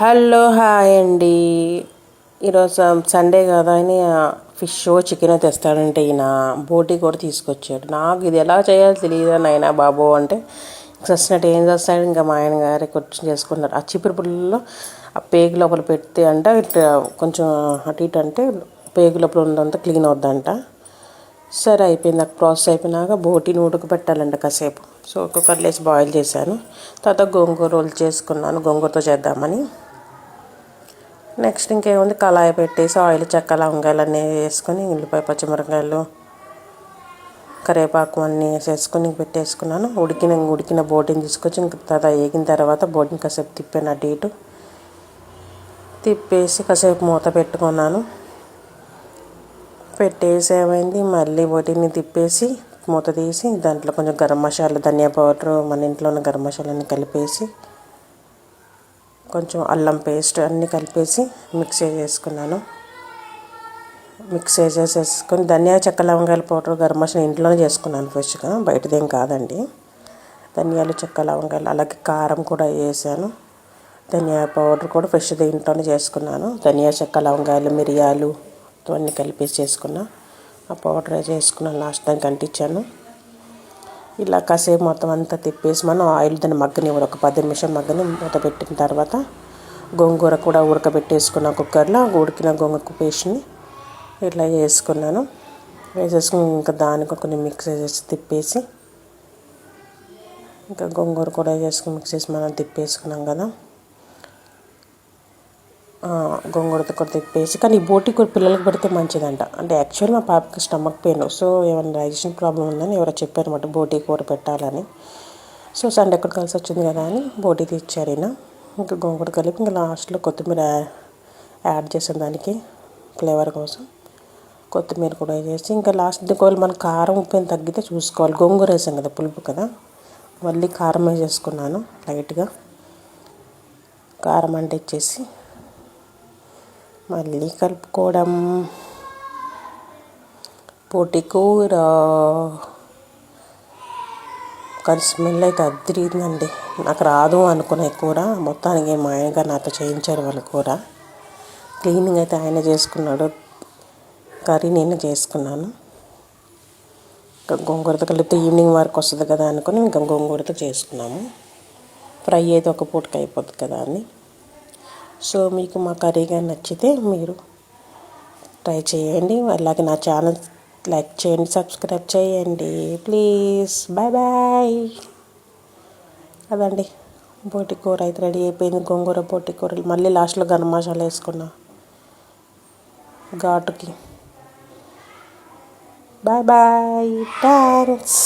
Hello hi అండి. ఈరోజు Sunday కదా అని ఫిష్ చికెన్ తెస్తాడంటే ఈయన బోటి కూడా తీసుకొచ్చాడు. నాకు ఇది ఎలా చేయాలో తెలియదు నాయనా బాబు అంటే చేసినట్టు ఏం చేస్తాడు. ఇంకా మా ఆయన గారి కొంచెం చేసుకున్నారు. ఆ చిపురు పుల్లలో ఆ పేగు లోపల పెడితే అంట ఇట్లా కొంచెం అటు ఇటు అంటే పేగు లోపల ఉన్నదంతా క్లీన్ అవుద్దంట. సరే అయిపోయింది. నాకు ప్రాసెస్ అయిపోయినాక బోటీని ఉడకబెట్టాలంట కాసేపు. సో కుక్కర్లో వేసి బాయిల్ చేశాను. తర్వాత గోంగూర రోల్ చేసుకున్నాను గోంగూరతో చేద్దామని. నెక్స్ట్ ఇంకేముంది, కళాయి పెట్టేసి ఆయిల్ చెక్క లవంగాయలు అన్నీ వేసుకొని ఉల్లిపాయ పచ్చిమిరపకాయలు కరివేపాకు అన్నీ వేసేసుకొని పెట్టేసుకున్నాను. ఉడికిన బోటీని తీసుకొచ్చి ఇంక తర్వాత వేగిన తర్వాత బోటీని కాసేపు తిప్పాను, అటు ఇటు తిప్పేసి కాసేపు మూత పెట్టుకున్నాను. పెట్టేసి ఏమైంది, మళ్ళీ బోటీని తిప్పేసి మూత తీసి దాంట్లో కొంచెం గరం మసాలా ధనియా పౌడర్ మన ఇంట్లో ఉన్న గరం మసాలాని కలిపేసి కొంచెం అల్లం పేస్ట్ అన్నీ కలిపేసి మిక్స్ చేసుకున్నాను. మిక్స్ చేసేసుకొని ధనియా చెక్క లవంగాయల పౌడర్ గరం మసాలా ఇంట్లోనే చేసుకున్నాను ఫ్రెష్గా, బయటదేం కాదండి. ధనియాలు చెక్క లవంగాయలు అలాగే కారం కూడా వేసాను. ధనియా పౌడర్ కూడా ఫ్రెష్ది ఇంట్లోనే చేసుకున్నాను. ధనియా చెక్క లవంగాయలు మిరియాలు ఇవన్నీ కలిపేసి చేసుకున్నా. ఆ పౌడర్ చేసుకున్నాను, లాస్ట్ దానికి అంటించాను. ఇలా కాసేపు మొత్తం అంతా తిప్పేసి మనం ఆయిల్ దాన్ని మగ్గనివ్వడం ఒక 10 నిమిషాలు మగ్గని మూత పెట్టిన తర్వాత గోంగూర కూడా ఉడకబెట్టేసుకున్న కుక్కర్లో ఉడికిన గోంగూర పేస్ట్ని ఇట్లా వేసుకున్నాను. వేసేసుకుని ఇంకా దానికి కొన్ని మిక్స్ చేసి తిప్పేసి ఇంకా గోంగూర కూడా వేసుకుని మిక్స్ చేసి మనం తిప్పేసుకున్నాం కదా. గోంగూరతో కూడా తిప్పేసి, కానీ ఈ బోటి కూర పిల్లలకు పెడితే మంచిదంట. అంటే యాక్చువల్ మా పాపకి స్టమక్ పెయిన్, సో ఏమైనా డైజెషన్ ప్రాబ్లం ఉందని ఎవరో చెప్పారన్నమాట బోటి కూర పెట్టాలని. సో సండే ఎక్కడ కలిసి వచ్చింది కదా అని బోటి తెచ్చారు ఈయన. ఇంకా గోంగూర కలిపి ఇంకా లాస్ట్లో కొత్తిమీర యాడ్ చేసాను దానికి ఫ్లేవర్ కోసం. కొత్తిమీర కూడా వేసి ఇంకా లాస్ట్ ఒకవేళ మన కారం ఉప్పు తగ్గితే చూసుకోవాలి. గోంగూర వేసాం కదా పులుపు కదా, మళ్ళీ కారం వేసేసుకున్నాను లైట్గా. కారం అంటే ఇచ్చేసి మళ్ళీ కలుపుకోవడం. బోటి కూర కానీ స్మెల్ అయితే అదిరిందండి. నాకు రాదు అనుకునే కూర మొత్తానికి మా ఆయనగా నాతో చేయించారు వాళ్ళ కూర. క్లీనింగ్ అయితే ఆయన చేసుకున్నాడు, కర్రీ నేను చేసుకున్నాను. ఇంకా గోంగూరతో కలిపితే ఈవినింగ్ వరకు వస్తుంది కదా అనుకుని ఇంకా గోంగూరతో చేసుకున్నాము. ఫ్రై అయితే ఒక పూటకి అయిపోతుంది కదా అని. సో మీకు మా కర్రీగా నచ్చితే మీరు ట్రై చేయండి. అలాగే నా ఛానల్ లైక్ చేయండి, సబ్స్క్రైబ్ చేయండి ప్లీజ్. Bye bye. అదండి బోటి కూర అయితే రెడీ అయిపోయింది. గోంగూర బోటి కూర మళ్ళీ లాస్ట్లో గరం మసాలా వేసుకున్నా ఘాటుకి. Bye bye, thanks.